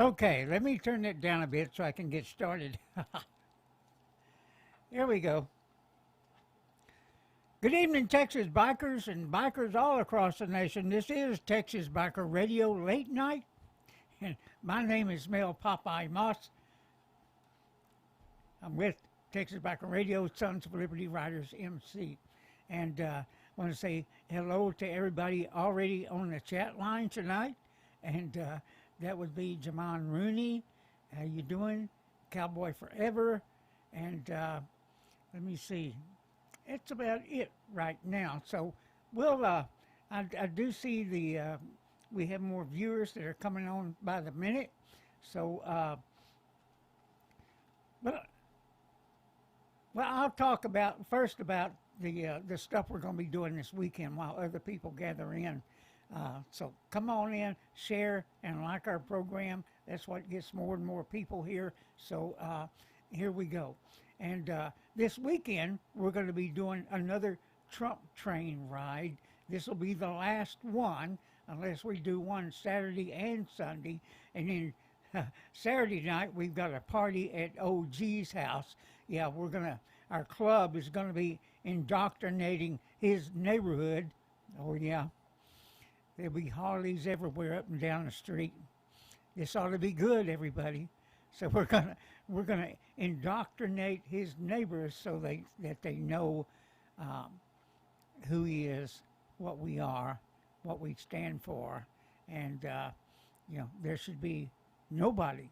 Okay, let me turn that down a bit so I can get started. There we go. Good evening, Texas bikers and bikers all across the nation. This is Texas Biker Radio Late Night, and my name is Mel Popeye Moss. I'm with Texas Biker Radio, Sons of Liberty Riders MC, and I want to say hello to everybody already on the chat line tonight, and that would be Jamon Rooney. How you doing? Cowboy Forever, and let me see. That's about it right now. So we'll. I do see we have more viewers that are coming on by the minute. So, but well, I'll talk first about the stuff we're going to be doing this weekend while other people gather in. So come on in, share, and like our program. That's what gets more and more people here. So here we go. And this weekend, we're going to be doing another Trump train ride. This will be the last one, unless we do one Saturday and Sunday. And then Saturday night, we've got a party at OG's house. Yeah, our club is going to be indoctrinating his neighborhood. Oh, yeah. There'll be Harleys everywhere up and down the street. This ought to be good, everybody. So we're gonna indoctrinate his neighbors so that they know who he is, what we are, what we stand for, and there should be nobody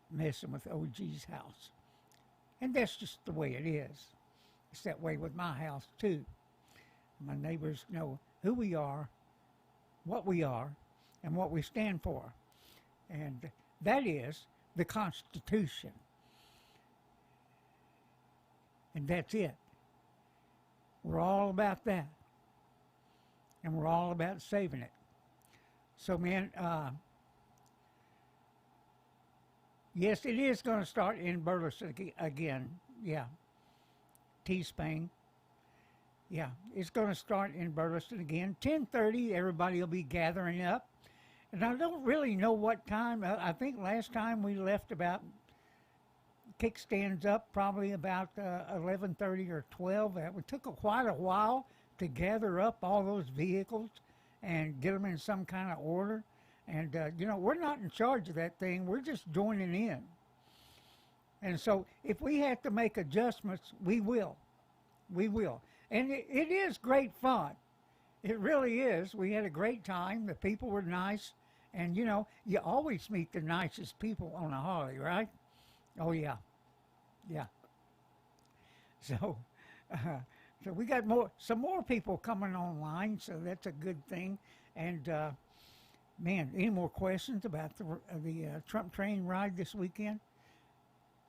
messing with OG's house, and that's just the way it is. It's that way with my house too. My neighbors know who we are, and what we stand for, and that is the Constitution. And that's it. We're all about that. And we're all about saving it. So, man, yes, it is going to start in Burleson again. Yeah. T-Spain. Yeah, it's going to start in Burleson again. 10:30, everybody will be gathering up. And I don't really know what time. I think last time we left about kickstands up, probably about 11:30 or 12. It took quite a while to gather up all those vehicles and get them in some kind of order. And, we're not in charge of that thing. We're just joining in. And so if we have to make adjustments, we will. We will. And it is great fun. It really is. We had a great time. The people were nice. And, you always meet the nicest people on a Harley, right? Oh, yeah. Yeah. So, so we got some more people coming online, so that's a good thing. And, man, any more questions about the Trump train ride this weekend?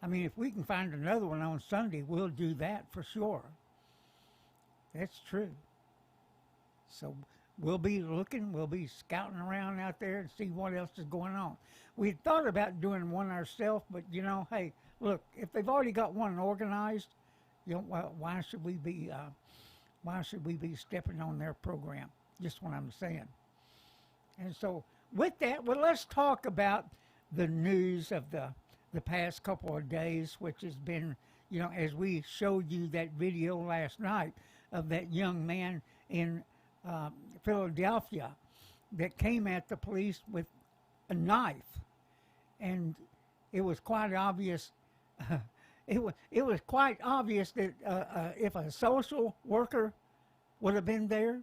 I mean, if we can find another one on Sunday, we'll do that for sure. That's true. So we'll be looking, we'll be scouting around out there and see what else is going on. We thought about doing one ourselves, but hey, look, if they've already got one organized, well, why should we be stepping on their program? Just what I'm saying. And so with that, well, let's talk about the news of the past couple of days, which has been, as we showed you that video last night of that young man in Philadelphia that came at the police with a knife, and it was quite obvious. It was quite obvious that if a social worker would have been there,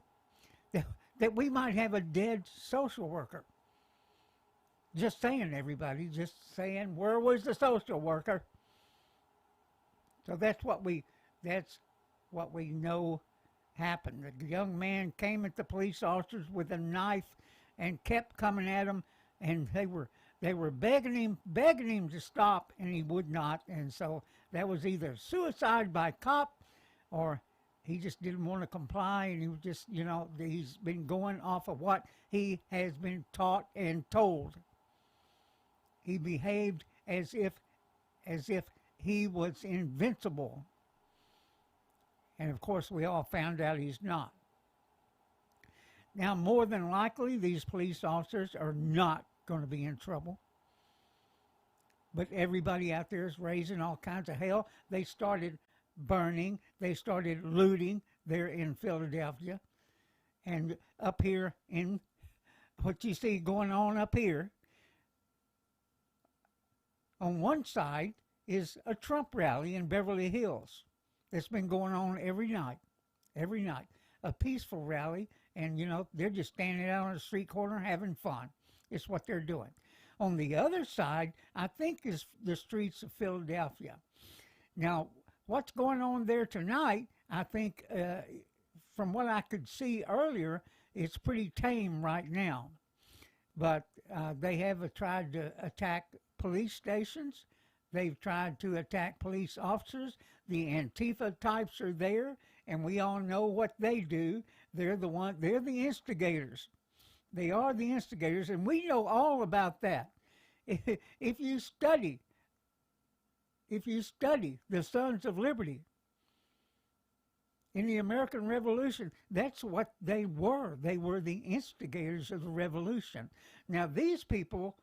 that we might have a dead social worker. Just saying, everybody. Just saying, where was the social worker? So that's what we know happened. The young man came at the police officers with a knife and kept coming at them, and they were begging him to stop, and he would not. And so that was either suicide by cop, or he just didn't want to comply, and he was just, he's been going off of what he has been taught and told. He behaved as if he was invincible. And of course, we all found out he's not. Now, more than likely, these police officers are not going to be in trouble. But everybody out there is raising all kinds of hell. They started burning. They started looting there in Philadelphia. And up here in what you see going on up here, on one side is a Trump rally in Beverly Hills that's been going on every night, a peaceful rally, and they're just standing out on the street corner having fun. It's what they're doing. On the other side, I think, is the streets of Philadelphia. Now, what's going on there tonight, I think, from what I could see earlier, it's pretty tame right now. But they have tried to attack police stations. They've tried to attack police officers. The Antifa types are there, and we all know what they do. They're the instigators. They are the instigators, and we know all about that. If you study the Sons of Liberty in the American Revolution, that's what they were. They were the instigators of the revolution. Now, these people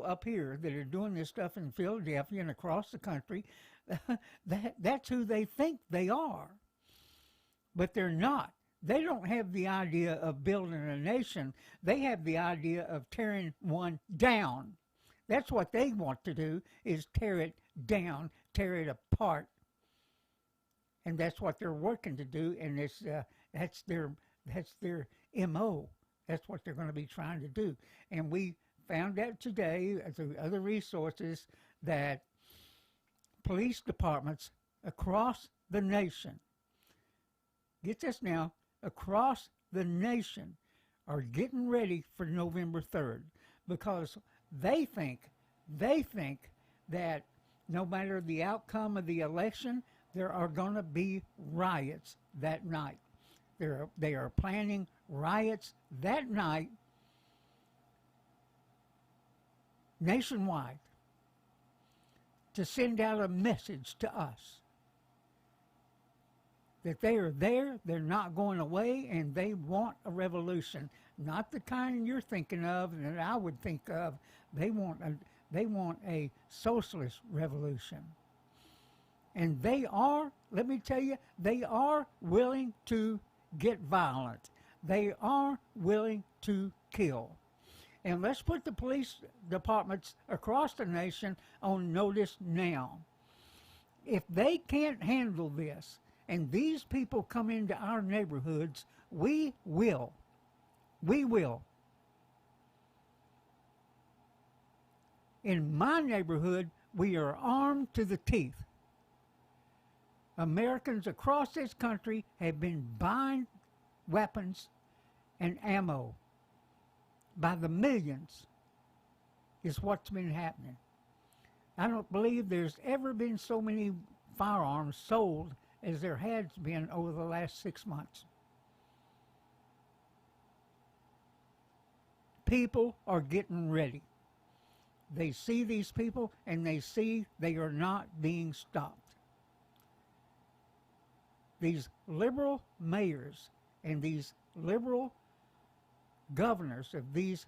up here that are doing this stuff in Philadelphia and across the country, that's who they think they are. But they're not. They don't have the idea of building a nation. They have the idea of tearing one down. That's what they want to do, is tear it down, tear it apart. And that's what they're working to do, and that's their MO. That's what they're going to be trying to do. And we found out today through other resources that police departments across the nation, get this now, across the nation are getting ready for November 3rd, because they think that no matter the outcome of the election, there are going to be riots that night. They are planning riots that night nationwide to send out a message to us that they are there, they're not going away, and they want a revolution. Not the kind you're thinking of and that I would think of. They want a socialist revolution. And they are, let me tell you, they are willing to get violent. They are willing to kill. And let's put the police departments across the nation on notice now. If they can't handle this, and these people come into our neighborhoods, we will. We will. In my neighborhood, we are armed to the teeth. Americans across this country have been buying weapons and ammo by the millions, is what's been happening. I don't believe there's ever been so many firearms sold as there has been over the last 6 months. People are getting ready. They see these people and they see they are not being stopped. These liberal mayors and these liberal governors of these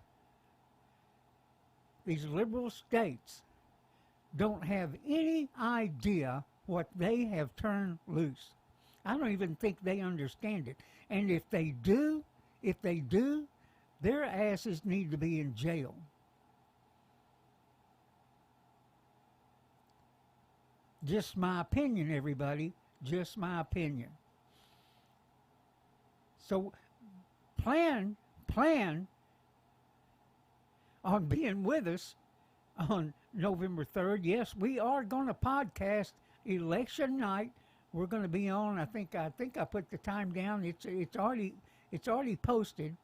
liberal states don't have any idea what they have turned loose. I don't even think they understand it. And if they do, their asses need to be in jail. Just my opinion, everybody. Just my opinion. So plan on being with us on November 3rd. Yes, we are going to podcast election night. We're going to be on, I think I put the time down. It's already posted.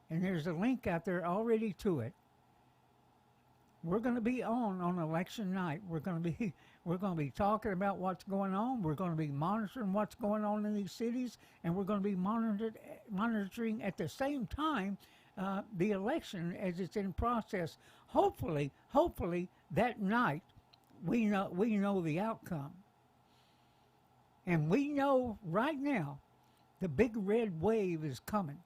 And there's a link out there already to it. We're going to be on election night. We're going to be talking about what's going on. We're going to be monitoring what's going on in these cities, and we're going to be monitoring at the same time the election as it's in process. Hopefully that night we know the outcome, and we know right now the big red wave is coming.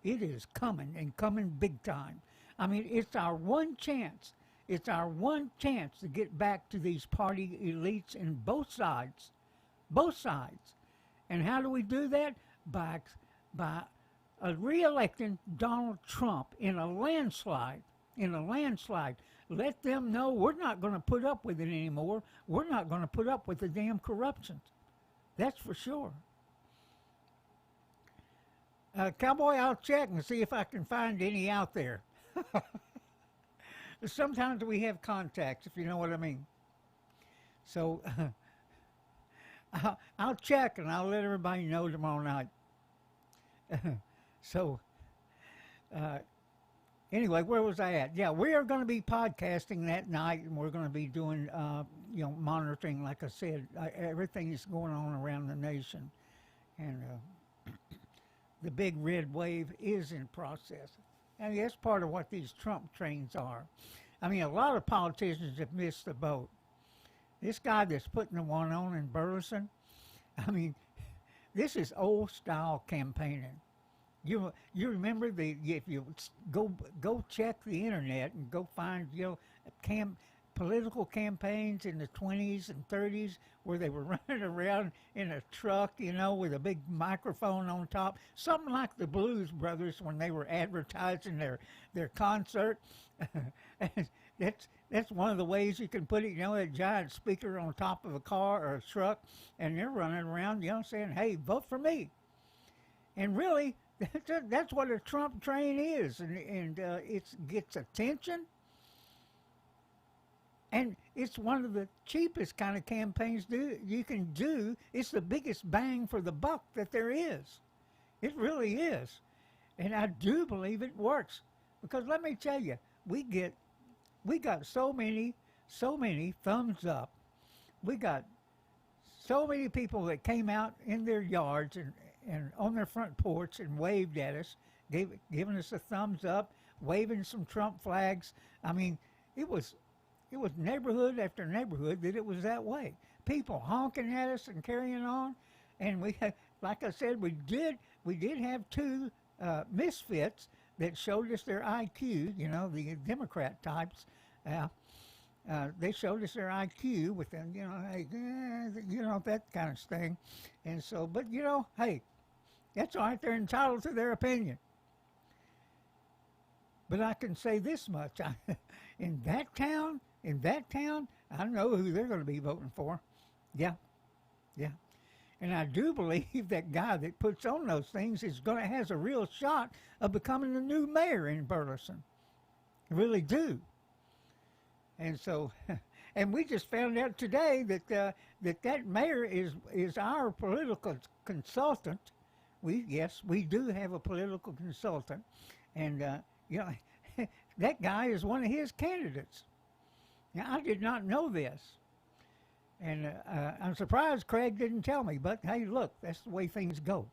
It is coming and coming big time. I mean, it's our one chance. It's our one chance to get back to these party elites in both sides. Both sides. And how do we do that? By re-electing Donald Trump in a landslide. In a landslide. Let them know we're not going to put up with it anymore. We're not going to put up with the damn corruption. That's for sure. Cowboy, I'll check and see if I can find any out there. Sometimes we have contacts, if you know what I mean. So I'll check and I'll let everybody know tomorrow night. So anyway, where was I at? Yeah, we are going to be podcasting that night, and we're going to be doing, monitoring, like I said, everything that's going on around the nation. And the big red wave is in process. And that's part of what these Trump trains are. I mean, a lot of politicians have missed the boat. This guy that's putting the one on in Burleson, I mean, this is old-style campaigning. You remember if you go check the internet and go find political campaigns in the 20s and 30s where they were running around in a truck, with a big microphone on top, something like the Blues Brothers when they were advertising their concert. That's one of the ways you can put it, a giant speaker on top of a car or a truck, and they're running around, saying, hey, vote for me. And really, that's what a Trump train is, and it gets attention. And it's one of the cheapest kind of campaigns you can do. It's the biggest bang for the buck that there is. It really is. And I do believe it works. Because let me tell you, we got so many thumbs up. We got so many people that came out in their yards and on their front porch and waved at us, giving us a thumbs up, waving some Trump flags. I mean, it was neighborhood after neighborhood that it was that way. People honking at us and carrying on. And we had, like I said, we did have two misfits that showed us their IQ, the Democrat types. They showed us their IQ with them, that kind of thing. And so, but hey, that's all right. They're entitled to their opinion. But I can say this much. In that town, I know who they're going to be voting for. Yeah. And I do believe that guy that puts on those things has a real shot of becoming the new mayor in Burleson. I really do. And so, and we just found out today that mayor is our political consultant. We do have a political consultant, and that guy is one of his candidates. Now, I did not know this, and I'm surprised Craig didn't tell me, but hey, look, that's the way things go.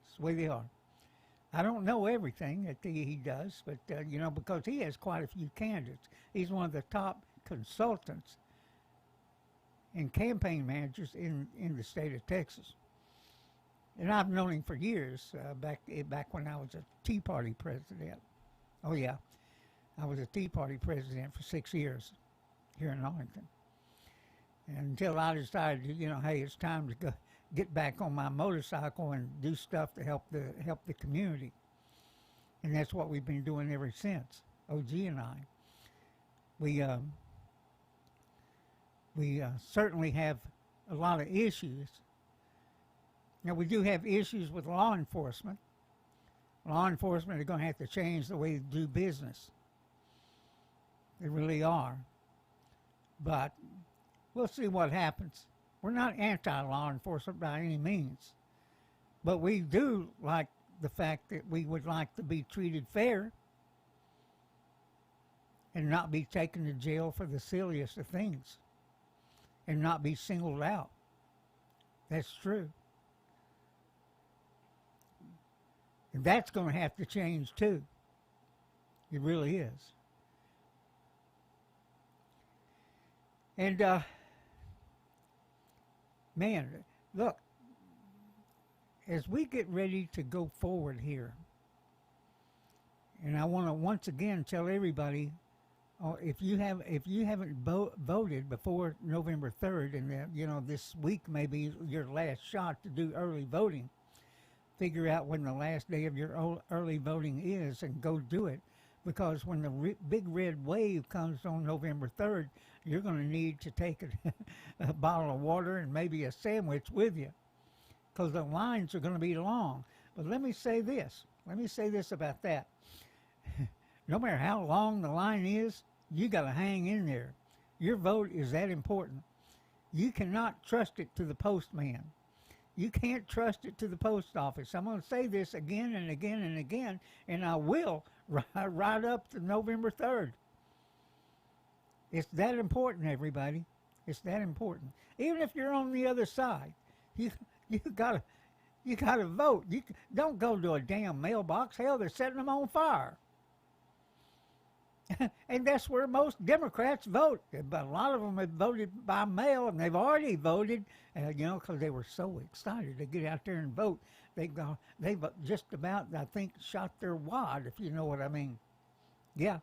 That's the way they are. I don't know everything that he does, but, because he has quite a few candidates. He's one of the top consultants and campaign managers in the state of Texas. And I've known him for years, back when I was a Tea Party president. Oh, yeah. I was a Tea Party president for 6 years here in Arlington. And until I decided, hey, it's time to get back on my motorcycle and do stuff to help the community. And that's what we've been doing ever since, OG and I. We certainly have a lot of issues. Now, we do have issues with law enforcement. Law enforcement are going to have to change the way they do business. They really are. But we'll see what happens. We're not anti-law enforcement by any means. But we do like the fact that we would like to be treated fair and not be taken to jail for the silliest of things and not be singled out. That's true. And that's going to have to change too. It really is. And, man, look, as we get ready to go forward here, And I want to once again tell everybody, if you haven't voted before November 3rd, and this week may be your last shot to do early voting, figure out when the last day of your early voting is and go do it. Because when the big red wave comes on November 3rd, you're going to need to take a bottle of water and maybe a sandwich with you, because the lines are going to be long. But let me say this. Let me say this about that. No matter how long the line is, you got to hang in there. Your vote is that important. You cannot trust it to the postman. You can't trust it to the post office. I'm going to say this again and again and again, and I will right up to November 3rd. It's that important, everybody. It's that important. Even if you're on the other side, you gotta vote. Don't go to a damn mailbox. Hell, they're setting them on fire. And that's where most Democrats vote. But a lot of them have voted by mail, and they've already voted, because they were so excited to get out there and vote. They've just about, I think, shot their wad, if you know what I mean. Yeah.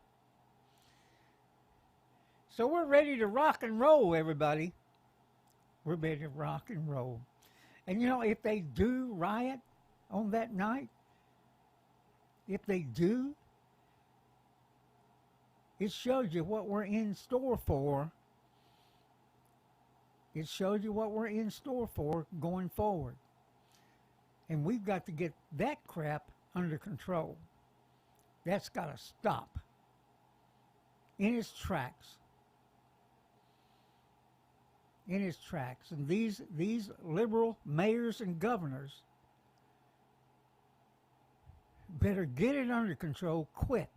So we're ready to rock and roll, everybody. We're ready to rock and roll. And if they do riot on that night, if they do, it shows you what we're in store for. It shows you what we're in store for going forward. And we've got to get that crap under control. That's got to stop in its tracks. In its tracks. And these liberal mayors and governors better get it under control quick.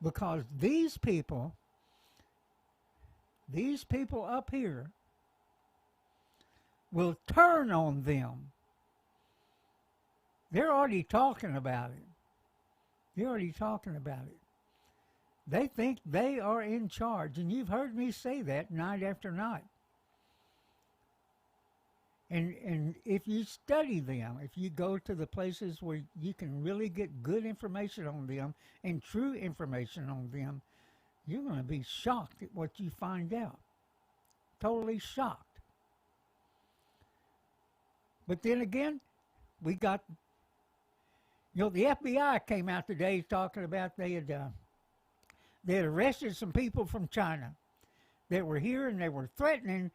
Because these people up here will turn on them. They're already talking about it. They're already talking about it. They think they are in charge, and you've heard me say that night after night. And if you study them, if you go to the places where you can really get good information on them and true information on them, you're going to be shocked at what you find out. Totally shocked. But then again, we got, the FBI came out today talking about they had arrested some people from China that were here, and they were threatening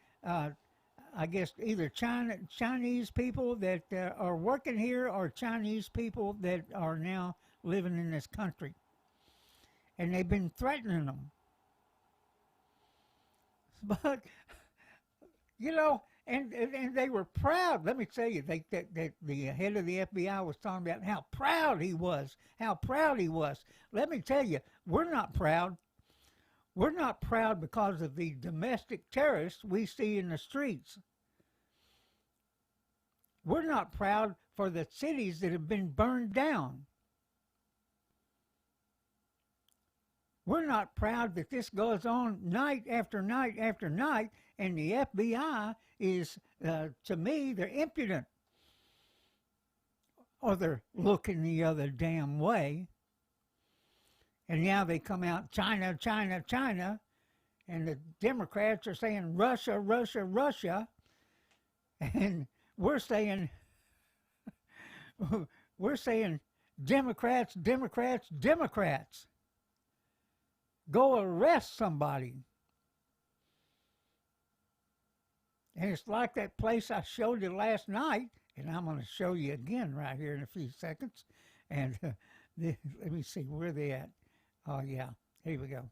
I guess either Chinese people that are working here or Chinese people that are now living in this country. And they've been threatening them. But, and they were proud. Let me tell you, the head of the FBI was talking about how proud he was. How proud he was. Let me tell you, we're not proud. We're not proud because of the domestic terrorists we see in the streets. We're not proud for the cities that have been burned down. We're not proud that this goes on night after night after night, and the FBI is, to me, they're impudent. Or they're looking the other damn way. And now they come out, China, China, China, and the Democrats are saying Russia, Russia, Russia, and we're saying Democrats, Democrats, Democrats. Go arrest somebody. And it's like that place I showed you last night, and I'm going to show you again right here in a few seconds. And let me see, where are they at? Oh, yeah, here we go.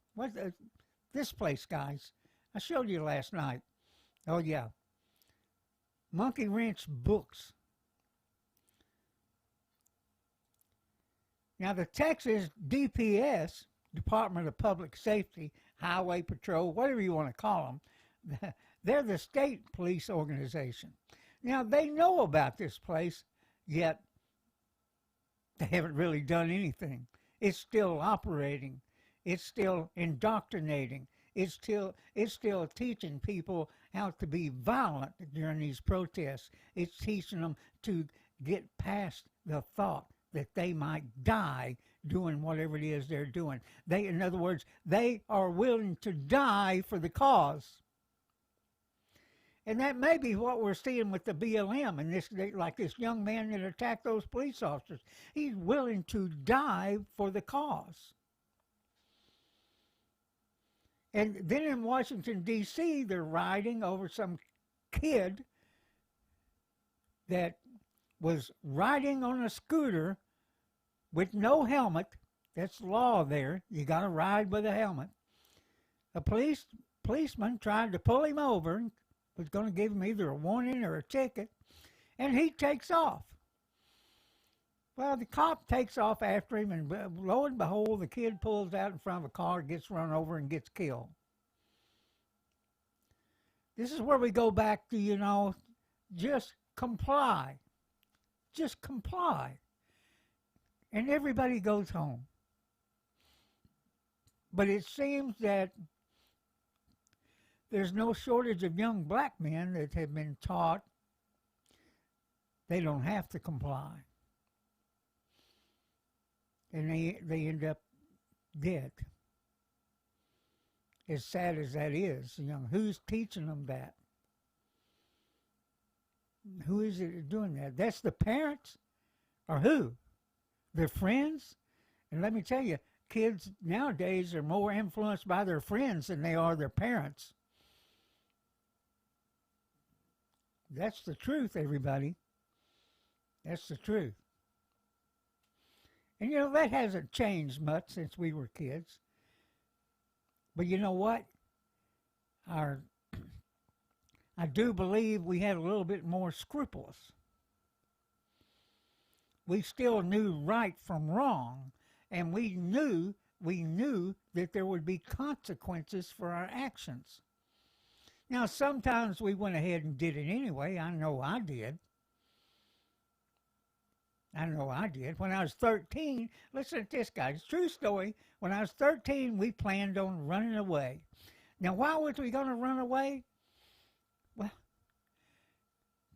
This place, guys? I showed you last night. Oh, yeah. Monkey Wrench Books. Now, the Texas DPS, Department of Public Safety, Highway Patrol, whatever you want to call them, they're the state police organization. Now, they know about this place, yet they haven't really done anything. It's still operating. It's still indoctrinating. It's still teaching people how to be violent during these protests. It's teaching them to get past the thought that they might die doing whatever it is they're doing. In other words, they are willing to die for the cause. And that may be what we're seeing with the BLM and this, like this young man that attacked those police officers. He's willing to die for the cause. And then in Washington, D.C., they're riding over some kid that was riding on a scooter with no helmet. That's law there. You got to ride with a helmet. A policeman tried to pull him over, was going to give him either a warning or a ticket, and he takes off. Well, the cop takes off after him, and lo and behold, the kid pulls out in front of a car, gets run over, and gets killed. This is where we go back to, just comply. Just comply. And everybody goes home. But it seems that there's no shortage of young black men that have been taught they don't have to comply. And they end up dead. As sad as that is, who's teaching them that? Who is it doing that? That's the parents? Or who? Their friends? And let me tell you, kids nowadays are more influenced by their friends than they are their parents. That's the truth, everybody. That's the truth. And that hasn't changed much since we were kids. But you know what? I do believe we had a little bit more scrupulous. We still knew right from wrong, and we knew that there would be consequences for our actions. Now, sometimes we went ahead and did it anyway. I know I did. When I was 13, listen to this, guys. True story. When I was 13, we planned on running away. Now, why was we going to run away? Well,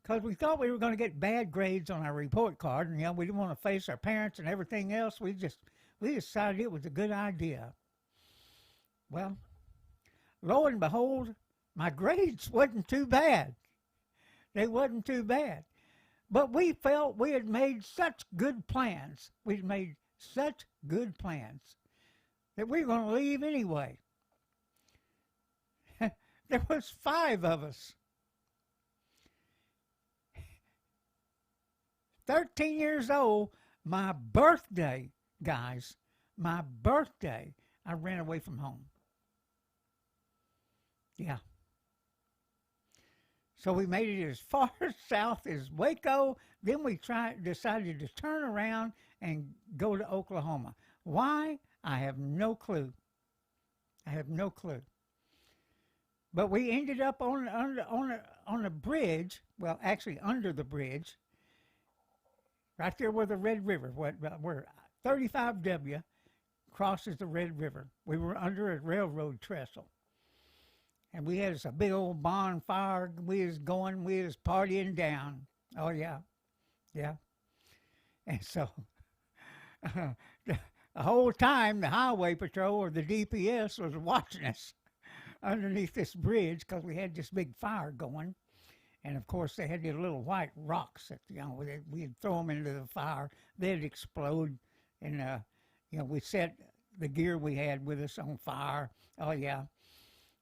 because we thought we were going to get bad grades on our report card, and we didn't want to face our parents and everything else. We decided it was a good idea. Well, lo and behold, my grades wasn't too bad. They wasn't too bad. But we felt we had made such good plans. We'd made such good plans that we were going to leave anyway. There was 5 of us. 13 years old, my birthday, guys, I ran away from home. Yeah. So we made it as far south as Waco. Then we decided to turn around and go to Oklahoma. Why? I have no clue. But we ended up on a bridge. Well, actually under the bridge, right there where the Red River, where 35W crosses the Red River. We were under a railroad trestle. And we had a big old bonfire. We was partying down. Oh, yeah. And so the whole time the highway patrol or the DPS was watching us underneath this bridge because we had this big fire going. And, of course, they had these little white rocks that, we'd throw them into the fire. They'd explode. And, we set the gear we had with us on fire. Oh, yeah.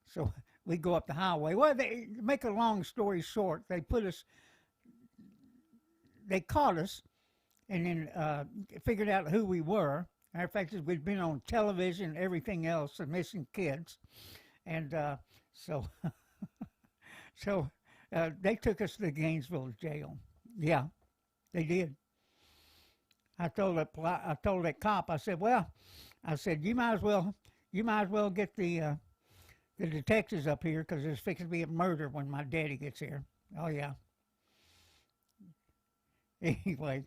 So we go up the highway. Well, they make a long story short. They caught us and then figured out who we were. Matter of fact, we'd been on television and everything else, the missing kids. And so they took us to the Gainesville jail. Yeah, they did. I told that cop, I said, you might as well get the detectives up here because there's fixing to be a murder when my daddy gets here. Oh, yeah. Anyway,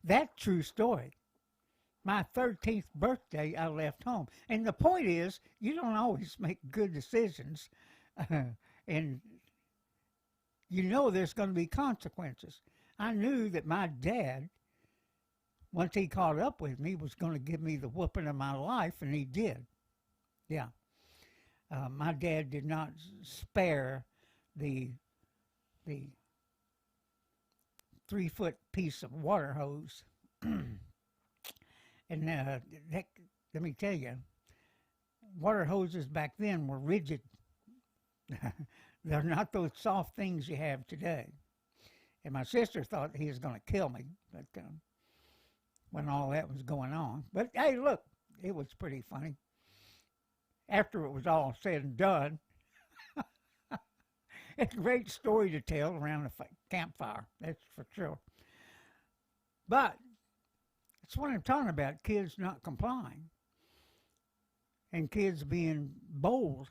that true story. My 13th birthday, I left home. And the point is, you don't always make good decisions. And there's going to be consequences. I knew that my dad once he caught up with me, was going to give me the whooping of my life, and he did. Yeah. My dad did not spare the the 3 foot piece of water hose. And that, let me tell you, water hoses back then were rigid. They're not those soft things you have today. And my sister thought he was going to kill me, but when all that was going on. But hey, look, it was pretty funny. After it was all said and done, it's a great story to tell around a campfire, that's for sure. But that's what I'm talking about, kids not complying and kids being bold,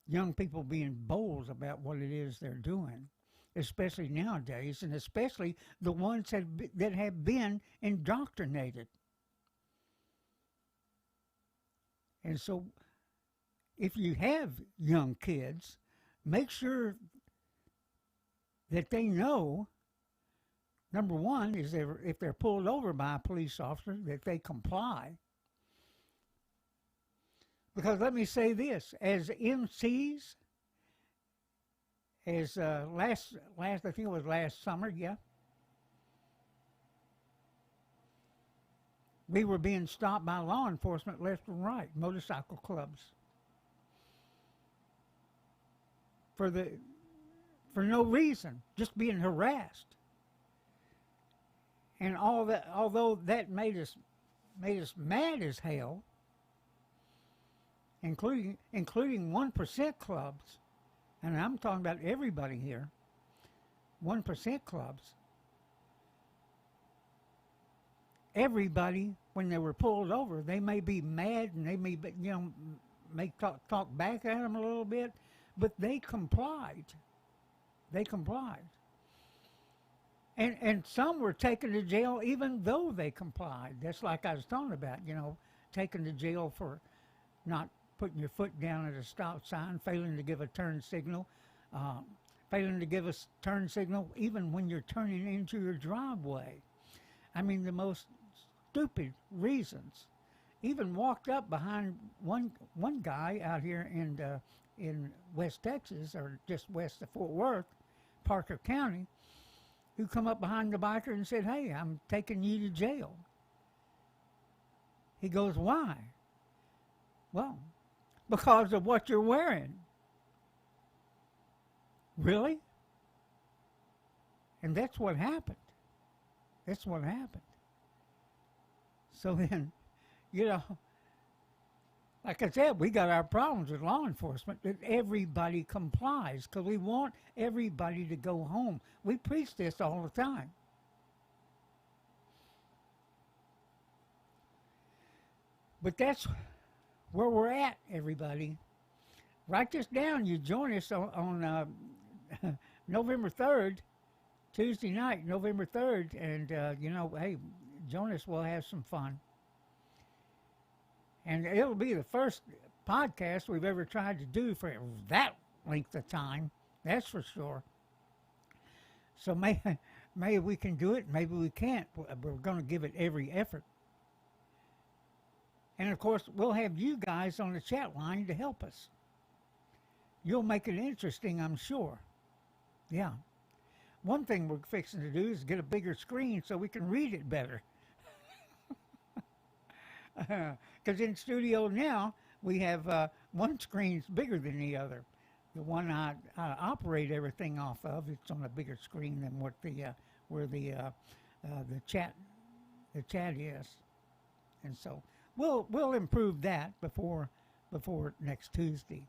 young people being bold about what it is they're doing, especially nowadays, and especially the ones that have been indoctrinated. And so if you have young kids, make sure that they know, number one, is if they're pulled over by a police officer, that they comply. Because let me say this, as MCs, as last I think it was last summer, yeah, we were being stopped by law enforcement left and right, motorcycle clubs, for no reason, just being harassed. And all that, although that made us mad as hell, including 1% clubs, and I'm talking about everybody here, 1% clubs. Everybody, when they were pulled over, they may be mad and they may, may talk back at them a little bit, but they complied. They complied. And some were taken to jail even though they complied. That's like I was talking about, taken to jail for not putting your foot down at a stop sign, failing to give a turn signal, even when you're turning into your driveway. I mean, the most stupid reasons. Even walked up behind one guy out here in West Texas, or just west of Fort Worth, Parker County, who come up behind the biker and said, "Hey, I'm taking you to jail." He goes, "Why?" "Well, because of what you're wearing." Really? And that's what happened. That's what happened. So then, like I said, we got our problems with law enforcement, that everybody complies, because we want everybody to go home. We preach this all the time. But that's where we're at, everybody. Write this down. You join us on November 3rd, Tuesday night, November 3rd, and, hey, join us. We'll have some fun. And it'll be the first podcast we've ever tried to do for that length of time. That's for sure. So maybe we can do it. Maybe we can't. We're going to give it every effort. And, of course, we'll have you guys on the chat line to help us. You'll make it interesting, I'm sure. Yeah. One thing we're fixing to do is get a bigger screen so we can read it better. Because in studio now, we have one screen's bigger than the other. The one I operate everything off of, it's on a bigger screen than what where the chat is. And so we'll improve that before next Tuesday.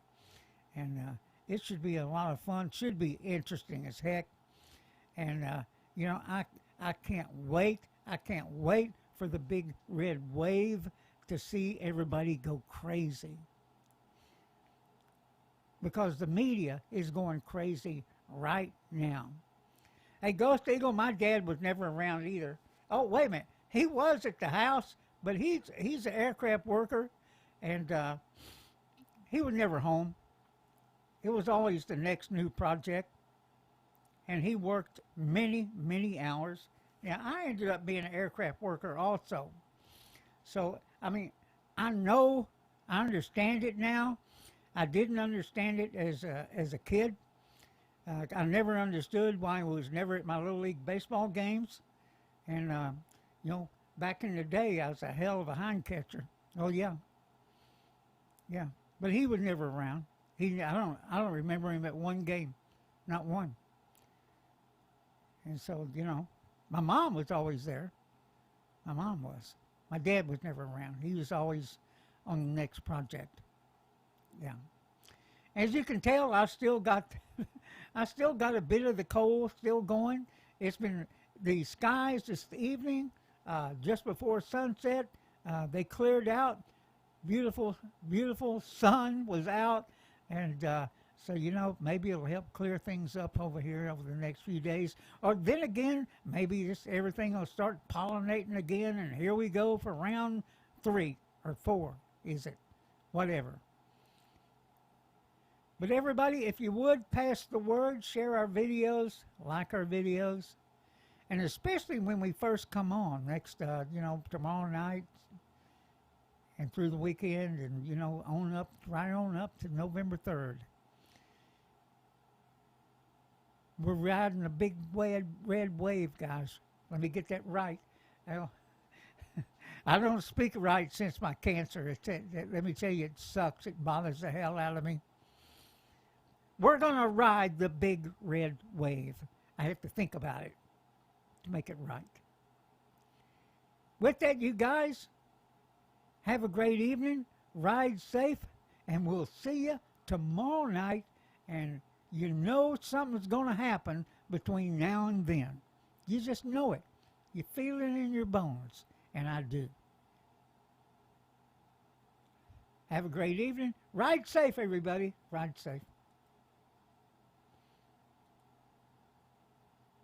And it should be a lot of fun. Should be interesting as heck. And I can't wait. I can't wait for the big red wave to see everybody go crazy. Because the media is going crazy right now. Hey, Ghost Eagle, my dad was never around either. Oh, wait a minute. He was at the house, but he's an aircraft worker, and he was never home. It was always the next new project. And he worked many, many hours Yeah, I ended up being an aircraft worker also. So, I mean, I know, I understand it now. I didn't understand it as a kid. I never understood why I was never at my little league baseball games. And you know, back in the day, I was a hell of a hind catcher. Oh yeah, yeah. But he was never around. I don't remember him at one game, not one. And so, you know, my mom was always there. My mom was. My dad was never around. He was always on the next project. Yeah. As you can tell, I still got, I still got a bit of the cold still going. It's been the skies this evening, just before sunset. They cleared out. Beautiful, beautiful sun was out, and so you know maybe it'll help clear things up over here over the next few days. Or then again, maybe this everything will start pollinating again, and here we go for round 3 or 4. Is it? Whatever. But everybody, if you would pass the word, share our videos, like our videos, and especially when we first come on next, you know, tomorrow night and through the weekend, and you know, on up, right on up to November 3rd. We're riding a big red wave, guys. Let me get that right. I don't speak right since my cancer. Let me tell you, it sucks. It bothers the hell out of me. We're going to ride the big red wave. I have to think about it to make it right. With that, you guys, have a great evening. Ride safe, and we'll see you tomorrow night. And you know something's going to happen between now and then. You just know it. You feel it in your bones, and I do. Have a great evening. Ride safe, everybody. Ride safe.